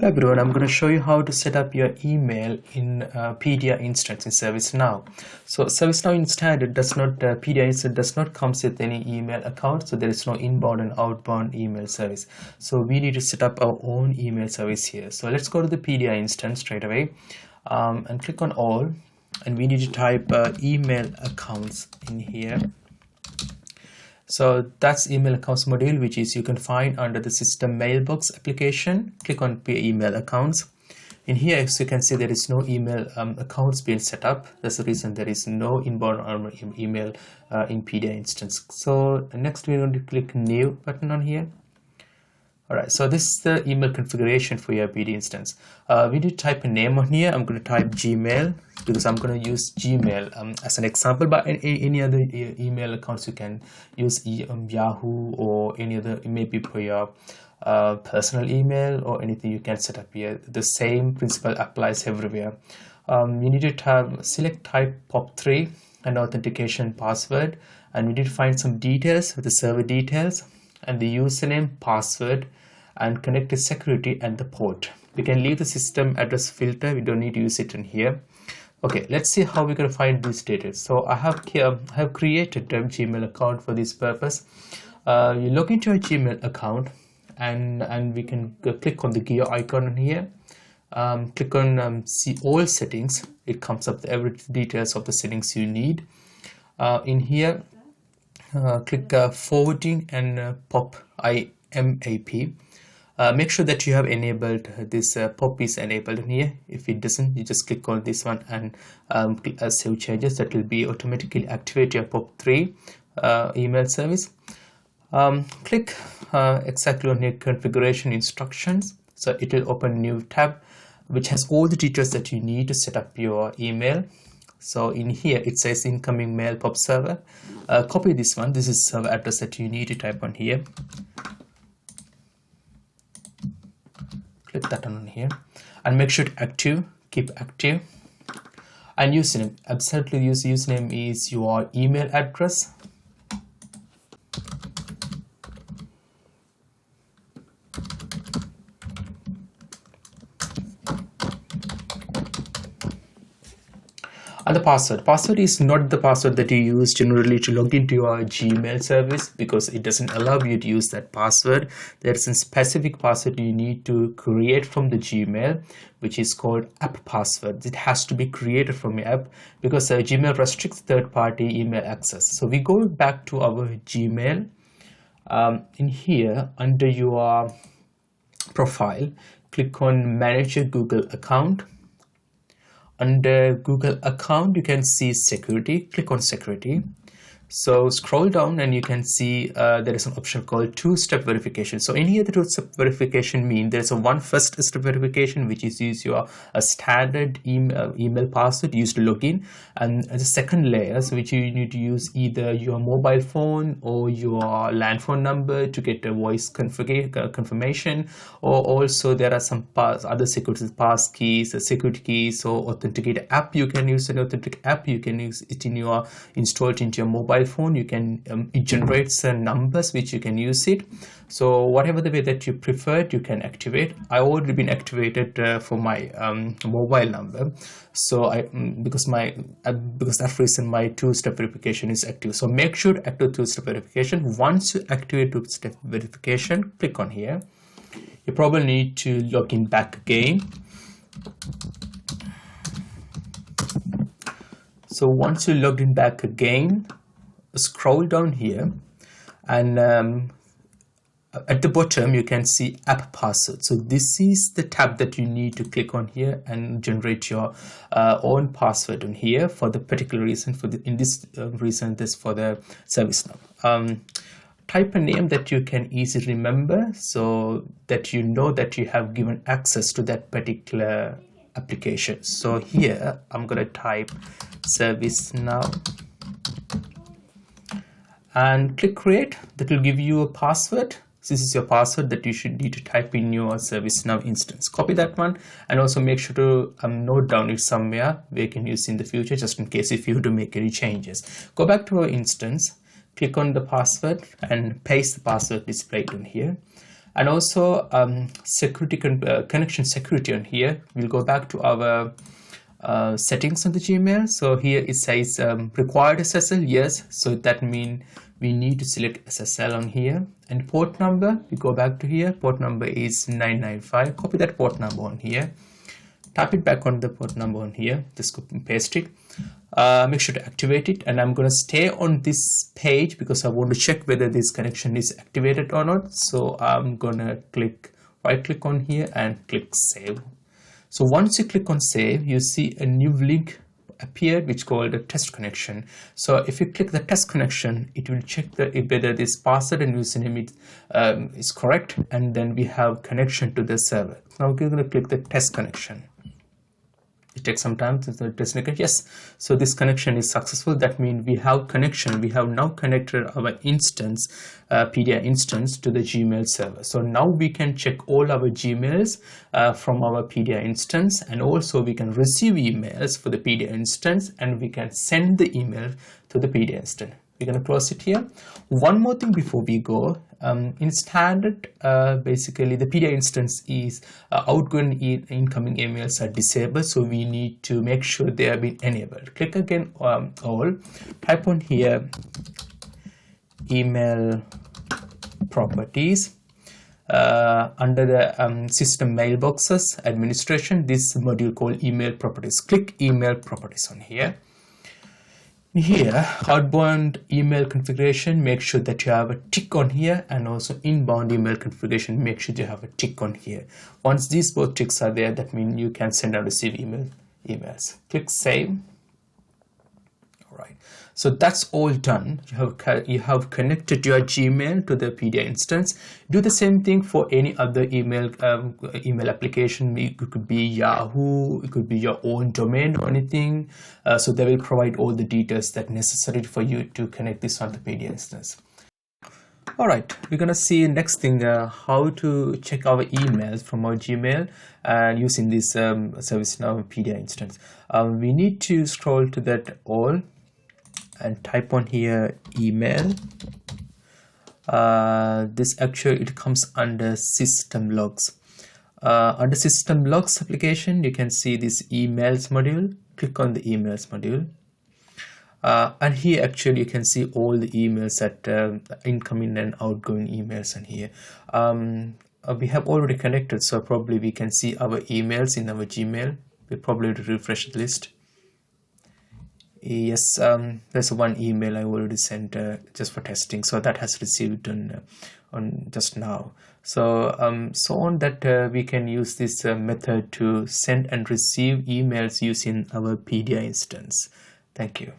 Hello everyone, I'm going to show you how to set up your email in PDI instance in ServiceNow. So ServiceNow in standard does not, PDI instance does not come with any email account, so there is no inbound and outbound email service. So we need to set up our own email service here. So let's go to the PDI instance straight away and click on all, and we need to type email accounts in here. So that's email accounts module, which is you can find under the system mailbox application. Click on email accounts. In here, as you can see, there is no email accounts being set up. That's the reason there is no inbound email in PDI instance. So next we're going to click new button on here. Alright, so this is the email configuration for your PDI instance. We need to type a name on here. I'm going to type Gmail because I'm going to use Gmail as an example, but any other email accounts you can use Yahoo or any other, maybe for your personal email or anything you can set up here. The same principle applies everywhere. You need to select type POP3 and authentication password, and we need to find some details with the server details and the username, password, and connect to security and the port. We can leave the system address filter. We don't need to use it in here. Okay, let's see how we're going to find these details. So I have created a Gmail account for this purpose. You log into a Gmail account, and we can click on the gear icon on here. Click on see all settings. It comes up with every details of the settings you need. In here, click forwarding and POP IMAP. Make sure that you have enabled this POP is enabled in here. If it doesn't, you just click on this one and save changes. That will be automatically activate your POP3 email service. Click exactly on your configuration instructions. So it will open a new tab which has all the details that you need to set up your email. So in here it says incoming mail POP server. Copy this one. This is server address that you need to type on here. Click that on here and make sure to keep active. And username, absolutely use username is your email address. And the password is not the password that you use generally to log into your Gmail service, because it doesn't allow you to use that password. There's a specific password you need to create from the Gmail, which is called app password. It has to be created from your app because Gmail restricts third-party email access. So we go back to our Gmail. In here, under your profile, click on manage your Google account. Under Google account, you can see security. Click on security. So scroll down and you can see there is an option called two-step verification. So in here, the two-step verification means there's a first step verification, which is use your standard email password used to log in, and the second layer, so which you need to use either your mobile phone or your land phone number to get a voice confirmation, or also there are some other security pass keys, security keys, or authenticate app. You can use an authentic app. You can use it in your installed into your mobile phone. You can it generates numbers which you can use it. So whatever the way that you prefer, you can activate. I already been activated for my mobile number, so because that reason my two-step verification is active. So make sure to activate two-step verification. Once you activate two-step verification, click on here. You probably need to log in back again. So once you logged in back again, scroll down here, and at the bottom you can see app password. So this is the tab that you need to click on here and generate your own password on here for the particular reason. This for the ServiceNow. Type a name that you can easily remember, so that you know that you have given access to that particular application. So here I'm going to type ServiceNow and click create. That will give you a password. This is your password that you should need to type in your ServiceNow instance. Copy that one and also make sure to note down it somewhere where you can use in the future, just in case if you have to make any changes. Go back to our instance, click on the password and paste the password displayed on here. And also security connection security on here. We'll go back to our settings on the Gmail. So here it says required SSL, yes, so that means we need to select SSL on here. And port number, we go back to here, port number is 995. Copy that port number on here, type it back on the port number on here, just copy and paste it. Make sure to activate it, and I'm going to stay on this page because I want to check whether this connection is activated or not. So I'm going to right click on here and click save. So once you click on save, you see a new link appeared which called a test connection. So if you click the test connection, it will check whether this password and username is correct, and then we have connection to the server. Now we're going to click the test connection. It takes some time to the test connection. Yes, so this connection is successful. That means we have connection. We have now connected our instance, PDI instance, to the Gmail server. So now we can check all our Gmails from our PDI instance, and also we can receive emails for the PDI instance, and we can send the email to the PDI instance. We're going to close it here. One more thing before we go. In standard, basically the PDI instance is outgoing incoming emails are disabled, so we need to make sure they have been enabled. Click again all, type on here email properties. Under the system mailboxes administration, this module called email properties. Click email properties on here. Here, outbound email configuration, make sure that you have a tick on here, and also inbound email configuration, make sure you have a tick on here. Once these both ticks are there, that means you can send and receive emails. Click save. All right, so that's all done. You have connected your Gmail to the PDI instance. Do the same thing for any other email application. It could be Yahoo, it could be your own domain or anything. So they will provide all the details that necessary for you to connect this on the PDI instance. All right, we're gonna see next thing how to check our emails from our Gmail and using this ServiceNow PDI instance. We need to scroll to that all and type on here email. This actually it comes under system logs. Under system logs application, you can see this emails module. Click on the emails module, and here actually you can see all the emails that incoming and outgoing emails. And here we have already connected, so probably we can see our emails in our Gmail. We probably refresh the list. Yes, there's one email I already sent just for testing, so that has received on just now. So on that we can use this method to send and receive emails using our PDI instance. Thank you.